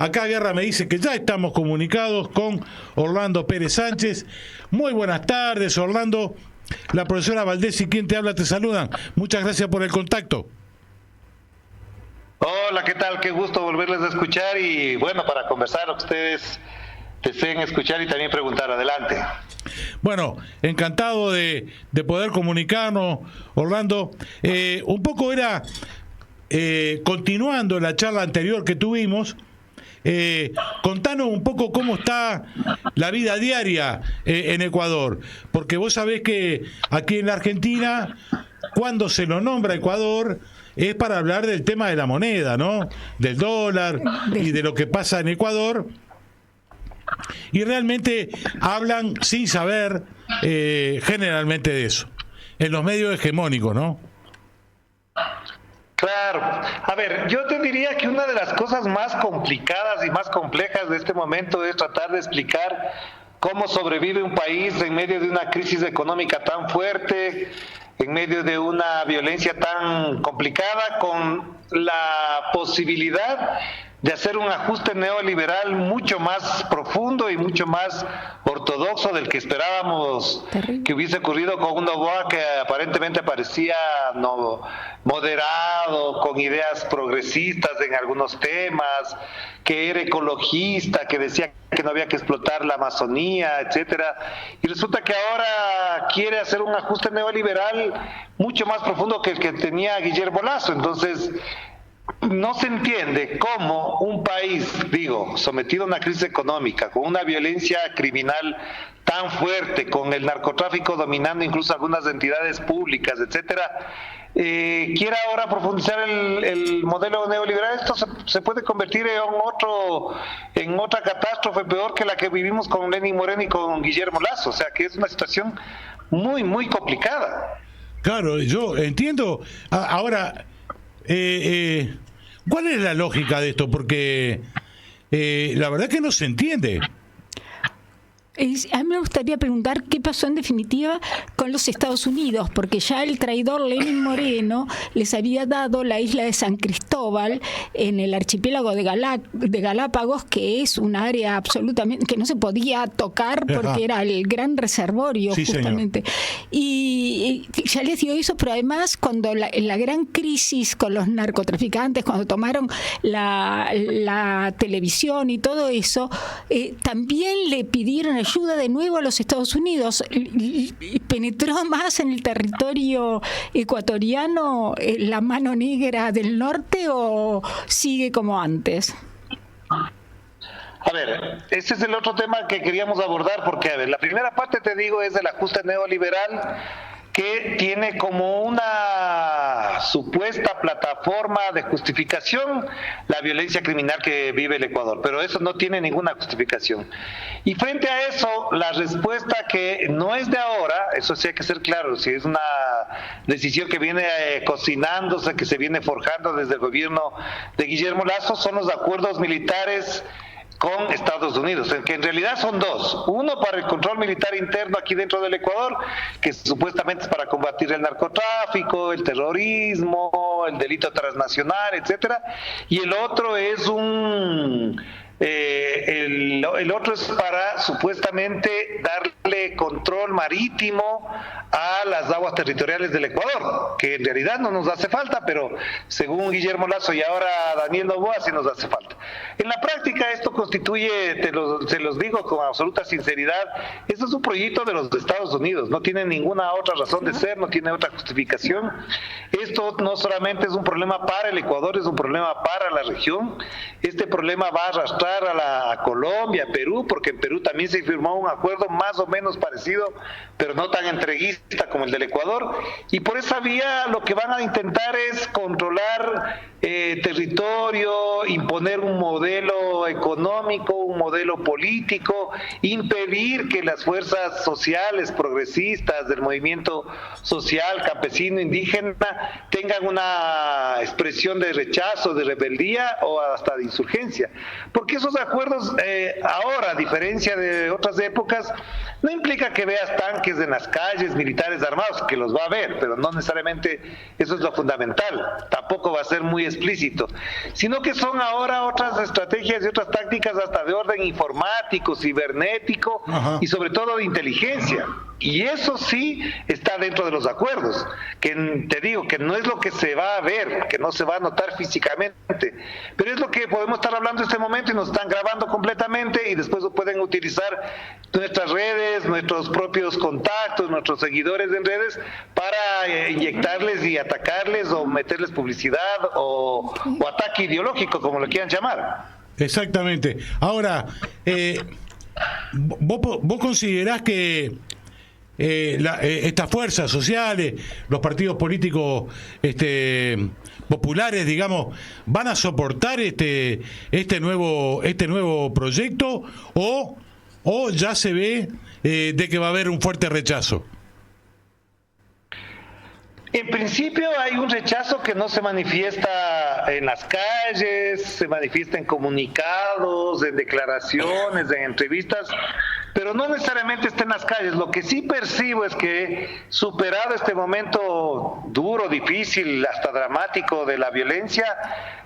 Acá Guerra me dice que ya estamos comunicados con Orlando Pérez Sánchez. Muy buenas tardes, Orlando. La profesora Valdés y quien te habla te saludan. Muchas gracias por el contacto. Hola, ¿qué tal? Qué gusto volverles a escuchar y bueno, para conversar lo que ustedes deseen escuchar y también preguntar. Adelante. Bueno, encantado de poder comunicarnos, Orlando. Un poco era, continuando la charla anterior que tuvimos, contanos un poco cómo está la vida diaria en Ecuador, porque vos sabés que aquí en la Argentina, cuando se lo nombra Ecuador, es para hablar del tema de la moneda, ¿no? Del dólar y de lo que pasa en Ecuador. Y realmente hablan sin saber generalmente de eso, en los medios hegemónicos, ¿no? Claro. A ver, yo te diría que una de las cosas más complicadas y más complejas de este momento es tratar de explicar cómo sobrevive un país en medio de una crisis económica tan fuerte, en medio de una violencia tan complicada, con la posibilidad de hacer un ajuste neoliberal mucho más profundo y mucho más ortodoxo del que esperábamos que hubiese ocurrido con un Noboa que aparentemente parecía moderado, con ideas progresistas en algunos temas, que era ecologista, que decía que no había que explotar la Amazonía, etcétera. Y resulta que ahora quiere hacer un ajuste neoliberal mucho más profundo que el que tenía Guillermo Lasso. Entonces, no se entiende cómo un país, sometido a una crisis económica, con una violencia criminal tan fuerte, con el narcotráfico dominando incluso algunas entidades públicas, etcétera, quiera ahora profundizar el modelo neoliberal. Esto se puede convertir en otra catástrofe peor que la que vivimos con Lenín Moreno y con Guillermo Lasso. O sea, que es una situación muy, muy complicada. Claro, yo entiendo. Ahora, ¿cuál es la lógica de esto? Porque la verdad que no se entiende. A mí me gustaría preguntar qué pasó en definitiva con los Estados Unidos, porque ya el traidor Lenín Moreno les había dado la isla de San Cristóbal en el archipiélago de Galápagos, que es un área absolutamente que no se podía tocar porque era el gran reservorio, sí, justamente. Y ya les dio eso, pero además cuando en la gran crisis con los narcotraficantes, cuando tomaron la televisión y todo eso, también le pidieron ayuda de nuevo a los Estados Unidos. ¿Penetró más en el territorio ecuatoriano la mano negra del norte o sigue como antes? A ver, ese es el otro tema que queríamos abordar, porque, a ver, la primera parte, te digo, es del ajuste neoliberal, que tiene como una supuesta plataforma de justificación la violencia criminal que vive el Ecuador, pero eso no tiene ninguna justificación. Y frente a eso, la respuesta, que no es de ahora, eso sí hay que ser claro, si es una decisión que viene cocinándose, que se viene forjando desde el gobierno de Guillermo Lasso, son los acuerdos militares con Estados Unidos, que en realidad son dos. Uno para el control militar interno aquí dentro del Ecuador, que supuestamente es para combatir el narcotráfico, el terrorismo, el delito transnacional, etcétera. Y el otro es el otro es para supuestamente darle control marítimo a las aguas territoriales del Ecuador, que en realidad no nos hace falta, pero según Guillermo Lasso y ahora Daniel Noboa sí nos hace falta. En la práctica esto constituye, se los digo con absoluta sinceridad, esto es un proyecto de los Estados Unidos, no tiene ninguna otra razón de ser, no tiene otra justificación. Esto no solamente es un problema para el Ecuador, es un problema para la región. Este problema va a arrastrar a Colombia, a Perú, porque en Perú también se firmó un acuerdo más o menos parecido, pero no tan entreguista como el del Ecuador, y por esa vía lo que van a intentar es controlar territorio, imponer un modelo económico, un modelo político, impedir que las fuerzas sociales progresistas del movimiento social, campesino, indígena, tengan una expresión de rechazo, de rebeldía o hasta de insurgencia, porque esos acuerdos ahora, a diferencia de otras épocas, no implica que veas tanques en las calles, militares armados, que los va a ver, pero no necesariamente eso es lo fundamental, tampoco va a ser muy explícito, sino que son ahora otras estrategias y otras tácticas hasta de orden informático, cibernético, ajá, y sobre todo de inteligencia. Y eso sí está dentro de los acuerdos, que te digo que no es lo que se va a ver, que no se va a notar físicamente, pero es lo que podemos estar hablando en este momento y nos están grabando completamente y después lo pueden utilizar nuestras redes, nuestros propios contactos, nuestros seguidores en redes para inyectarles y atacarles o meterles publicidad o ataque ideológico, como lo quieran llamar. exactamente. Ahora, vos considerás que estas fuerzas sociales, los partidos políticos populares, digamos, van a soportar este nuevo proyecto o ya se ve de que va a haber un fuerte rechazo? En principio hay un rechazo que no se manifiesta en las calles, se manifiesta en comunicados, en declaraciones, en entrevistas, pero no necesariamente está en las calles. Lo que sí percibo es que, superado este momento duro, difícil, hasta dramático de la violencia,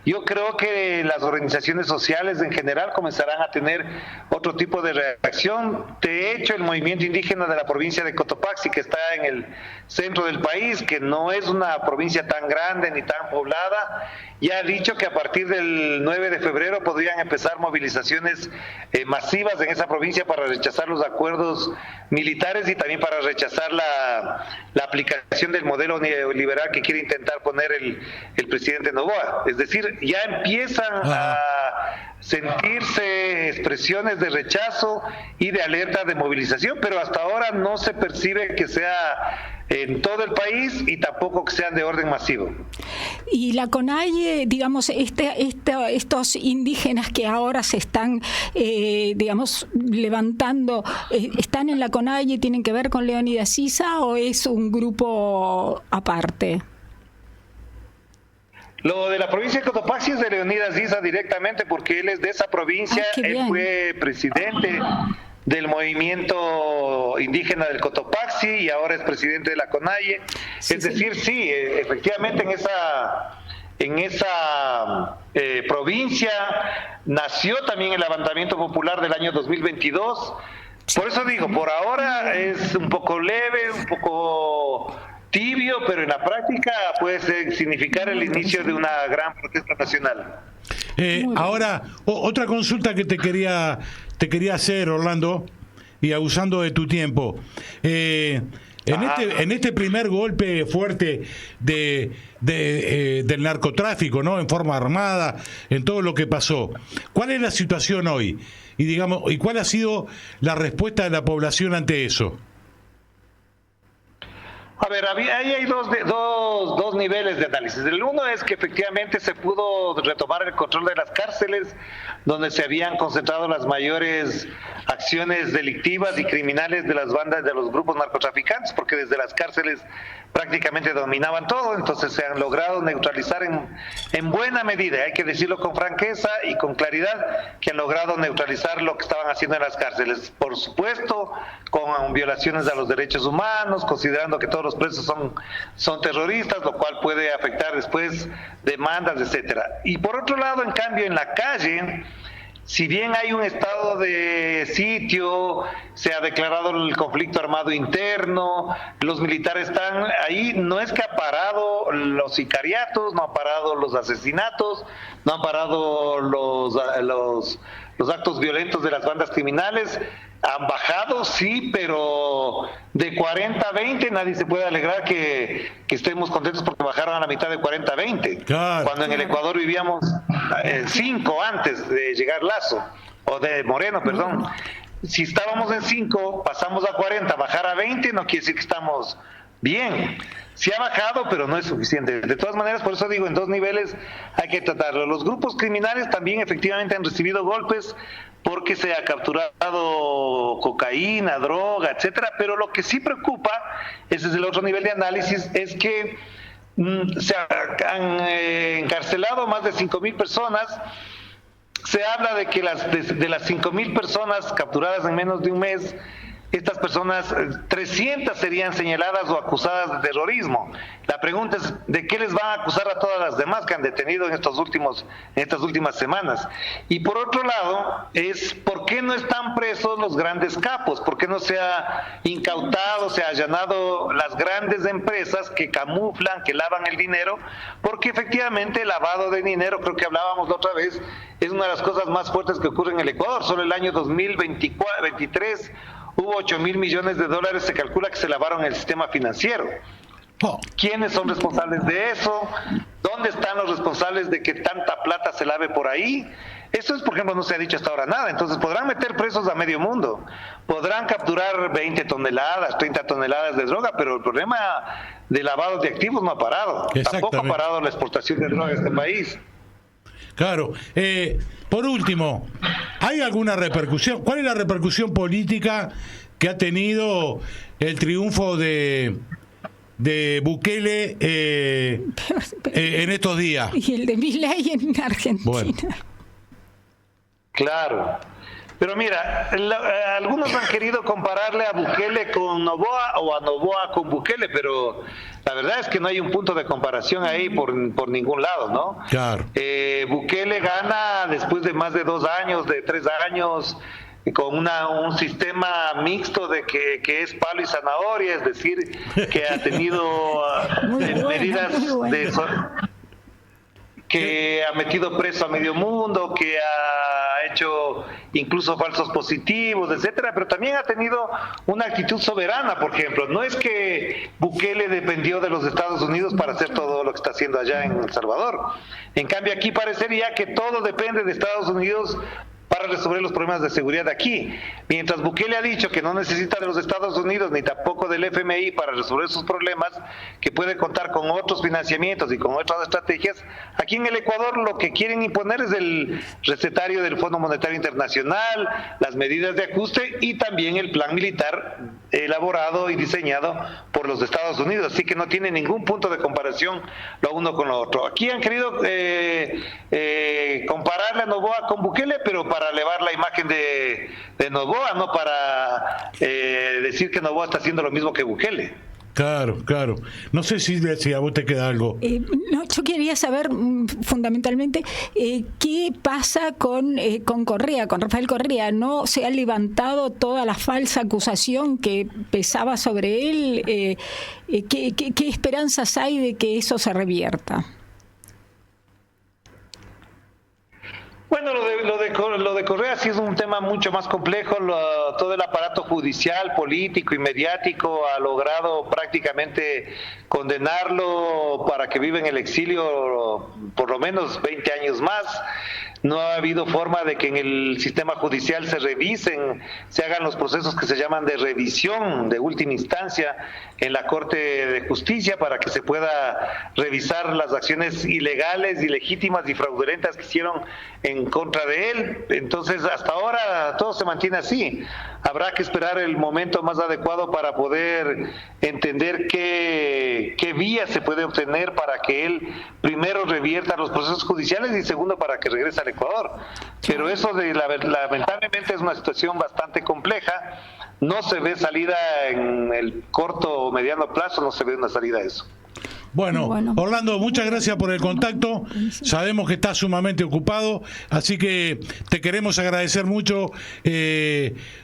yo creo que las organizaciones sociales en general comenzarán a tener otro tipo de reacción. De hecho, el movimiento indígena de la provincia de Cotopaxi, que está en el centro del país, que no es una provincia tan grande ni tan poblada, ya ha dicho que a partir del 9 de febrero podrían empezar movilizaciones masivas en esa provincia para rechazar los acuerdos militares y también para rechazar la aplicación del modelo neoliberal que quiere intentar poner el presidente Noboa. Es decir, ya empiezan a sentirse expresiones de rechazo y de alerta de movilización, pero hasta ahora no se percibe que sea en todo el país y tampoco que sean de orden masivo. Y la CONAIE, digamos, estos indígenas que ahora se están, digamos, levantando, ¿están en la CONAIE, tienen que ver con Leónidas Issa o es un grupo aparte? Lo de la provincia de Cotopaxi es de Leónidas Issa directamente porque él es de esa provincia, él fue presidente del movimiento indígena del Cotopaxi y ahora es presidente de la CONAIE. Sí, es decir, sí, efectivamente en esa provincia nació también el levantamiento popular del año 2022. Por eso digo, por ahora es un poco leve, un poco tibio, pero en la práctica puede significar el inicio de una gran protesta nacional. Ahora, otra consulta que te quería hacer, Orlando, y abusando de tu tiempo. En este primer golpe fuerte del narcotráfico, ¿no? En forma armada, en todo lo que pasó, ¿cuál es la situación hoy? Y ¿cuál ha sido la respuesta de la población ante eso? A ver, ahí hay dos niveles de análisis. El uno es que efectivamente se pudo retomar el control de las cárceles, donde se habían concentrado las mayores acciones delictivas y criminales de las bandas, de los grupos narcotraficantes, porque desde las cárceles prácticamente dominaban todo, entonces se han logrado neutralizar en buena medida, hay que decirlo con franqueza y con claridad, que han logrado neutralizar lo que estaban haciendo en las cárceles. Por supuesto, con violaciones a los derechos humanos, considerando que todos los presos son terroristas, lo cual puede afectar después demandas, etcétera. Y por otro lado, en cambio, en la calle, si bien hay un estado de sitio, se ha declarado el conflicto armado interno, los militares están ahí, no es que ha parado los sicariatos, no ha parado los asesinatos, no han parado los actos violentos de las bandas criminales. Han bajado, sí, pero de 40 a 20 nadie se puede alegrar que estemos contentos porque bajaron a la mitad de 40 a 20. Claro. Cuando en el Ecuador vivíamos 5 antes de llegar Lazo, o de Moreno, perdón. Si estábamos en 5, pasamos a 40, bajar a 20 no quiere decir que estamos bien. Sí ha bajado, pero no es suficiente. De todas maneras, por eso digo, en dos niveles hay que tratarlo. Los grupos criminales también efectivamente han recibido golpes porque se ha capturado cocaína, droga, etcétera, pero lo que sí preocupa, ese es el otro nivel de análisis, es que se han encarcelado más de 5,000 personas, se habla de que de las 5.000 personas capturadas en menos de un mes, estas personas, 300 serían señaladas o acusadas de terrorismo. La pregunta es, ¿de qué les van a acusar a todas las demás que han detenido en estas últimas semanas? Y por otro lado, ¿por qué no están presos los grandes capos? ¿Por qué no se ha incautado, se ha allanado las grandes empresas que camuflan, que lavan el dinero? Porque efectivamente el lavado de dinero, creo que hablábamos la otra vez, es una de las cosas más fuertes que ocurre en el Ecuador. Solo el año 2023 hubo 8.000 millones de dólares, se calcula que se lavaron en el sistema financiero. ¿Quiénes son responsables de eso? ¿Dónde están los responsables de que tanta plata se lave por ahí? Eso es, por ejemplo, no se ha dicho hasta ahora nada. Entonces podrán meter presos a medio mundo, podrán capturar 20 toneladas, 30 toneladas de droga, pero el problema de lavado de activos no ha parado. Tampoco ha parado la exportación de droga en este país. Claro. Por último, ¿hay alguna repercusión? ¿Cuál es la repercusión política que ha tenido el triunfo de Bukele en estos días? Y el de Milei en Argentina. Bueno. Claro. Pero mira, algunos han querido compararle a Bukele con Noboa o a Noboa con Bukele, pero la verdad es que no hay un punto de comparación ahí por ningún lado, ¿no? Claro. Bukele gana después de más de 2 años, de 3 años, con un sistema mixto de que es palo y zanahoria, es decir, que ha tenido medidas de... que ha metido preso a medio mundo, que ha hecho incluso falsos positivos, etcétera, pero también ha tenido una actitud soberana, por ejemplo. No es que Bukele dependió de los Estados Unidos para hacer todo lo que está haciendo allá en El Salvador. En cambio, aquí parecería que todo depende de Estados Unidos para resolver los problemas de seguridad aquí. Mientras Bukele ha dicho que no necesita de los Estados Unidos ni tampoco del FMI para resolver sus problemas, que puede contar con otros financiamientos y con otras estrategias, aquí en el Ecuador lo que quieren imponer es el recetario del Fondo Monetario Internacional, las medidas de ajuste y también el plan militar elaborado y diseñado por los Estados Unidos, así que no tiene ningún punto de comparación lo uno con lo otro. Aquí han querido compararle a Noboa con Bukele, pero para elevar la imagen de Noboa, no para decir que Noboa está haciendo lo mismo que Bukele. Claro, claro. No sé si a vos te queda algo. No, yo quería saber fundamentalmente qué pasa con Correa, con Rafael Correa. ¿No se ha levantado toda la falsa acusación que pesaba sobre él? ¿Qué esperanzas hay de que eso se revierta? Bueno, lo de Correa sí es un tema mucho más complejo. Todo el aparato judicial, político y mediático ha logrado prácticamente condenarlo para que viva en el exilio por lo menos 20 años más. No ha habido forma de que en el sistema judicial se hagan los procesos que se llaman de revisión de última instancia en la Corte de Justicia para que se pueda revisar las acciones ilegales, ilegítimas y fraudulentas que hicieron en contra de él. Entonces, hasta ahora todo se mantiene así. Habrá que esperar el momento más adecuado para poder entender qué vía se puede obtener para que él primero revierta los procesos judiciales y segundo para que regrese al Ecuador. Pero eso lamentablemente es una situación bastante compleja. No se ve salida en el corto o mediano plazo, no se ve una salida a eso. Bueno, Orlando, muchas gracias por el contacto. Sabemos que estás sumamente ocupado, así que te queremos agradecer mucho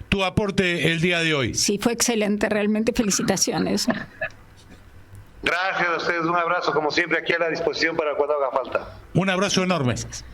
tu aporte el día de hoy. Sí, fue excelente, realmente felicitaciones. Gracias a ustedes, un abrazo como siempre aquí a la disposición para cuando haga falta. Un abrazo enorme. Gracias.